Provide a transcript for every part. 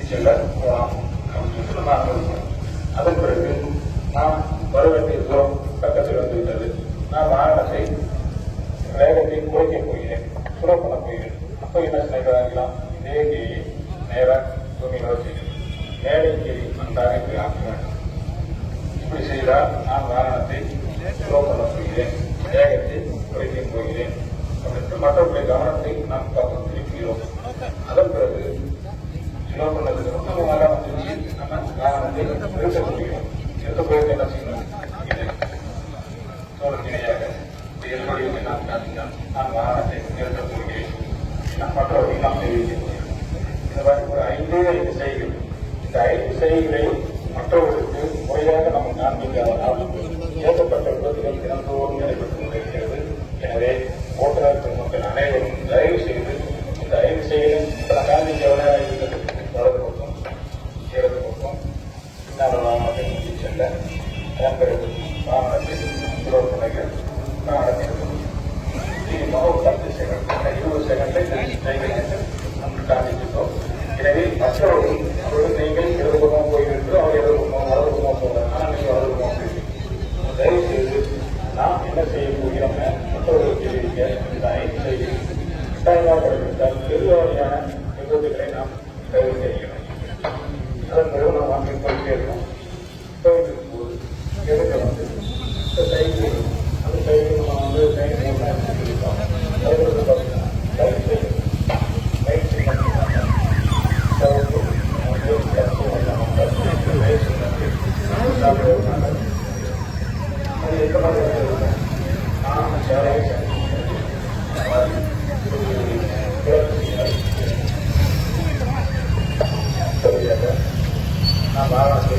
செல்ல போகலாம் அப்படின்னு நம்ம அனுமதிக்கிறோம். அதன் பிறகு நாம் வர வேண்டிய தூரம் பக்கத்தில் வந்துவிட்டது. நான் வாகனத்தை வேகத்தை குறைக்க போகிறேன், சுரோ பண்ண போகிறேன். அப்போ என்ன செய்யலாம்? இதே கீழே நேராக பூமியில் வச்சுக்கிறேன். மேலே கீழே நன்றாக போய் ஆக்க வேண்டும். இப்படி செய்தால் நான் வாகனத்தை சுரோ பண்ண போகிறேன், வேகத்தை குறைக்க போகிறேன் அப்படின்ட்டு மற்றவர்களுடைய கவனத்தை நாம் பக்கம் திருப்புகிறோம். அதன் பிறகு சுரோ பண்ணதுக்கு நம்ம வாகனத்தை வாகனத்தை நிறுத்த போகிறோம். நிறுத்த போகிறது என்ன செய்யணும்? இணையாக என்னுடைய நான் வாகனத்தை நிறுத்த போகிறேன். மற்றவர்கள் நாம் தெரிவிக்க முடியும். இந்த மாதிரி ஒரு 5 செய்திகள். இந்த 5 செய்திகளை மற்றவர்களுக்கு முறையாக நம்ம காண்பிக்காதனால் ஏற்பட்ட விபத்துகள் தினந்தோறும் நடைபெற்று கொண்டிருக்கிறது. எனவே ஓட்டுநர் பெருமக்கள் அனைவரும் தயவு செய்து இந்த 5 செய்திகளும் காண்பிக்கவனாக இருக்கிறது. வலது பக்கம், இடது பக்கம், பின்னால் வாகனத்தை முந்தி செல்ல, அதன் பிறகு வாகனத்தை துரோகங்கள் வாகனத்தில் ஒரு 10 செகண்ட் 20 செகண்டை நம்ம காண்பிக்கிறோம். எனவே மற்றவர்கள் நீங்கள் இடது பக்கம் போயிருக்கிறோம், அவர் இடது பக்கம் வலது பக்கம் போகிறாங்க, ஆனால் நீங்கள் வலது பக்கம் போயிருக்கீங்க. தயவு செய்து நாம் என்ன செய்ய போகிறோம் மற்றவர்கள் தெரிவிக்க இந்த 5 செய்தி கட்டாயமாக கிடைத்தால் பெருவாரியான விபத்துகளை நாம் தவிர்க்க செய்யணும். அதன் பிறகு நாம் வாங்கி போயிட்டே இருக்கோம். போயிருக்கும் போது எடுக்க வந்து இந்த சைக்கிள் அந்த சைக்கிள் நம்ம வந்து சைக்கிள் சொல்லியிருக்கோம். அதுக்கு பார்த்தீங்கன்னா லைட் சைக்கிள் அது எந்த மாதிரி நான் வாகனத்தை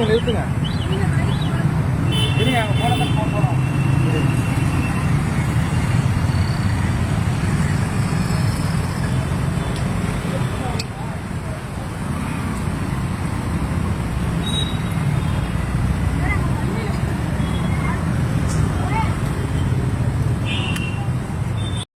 நிறுத்துங்க. இனி அங்கே போனதான் போகிறோம்.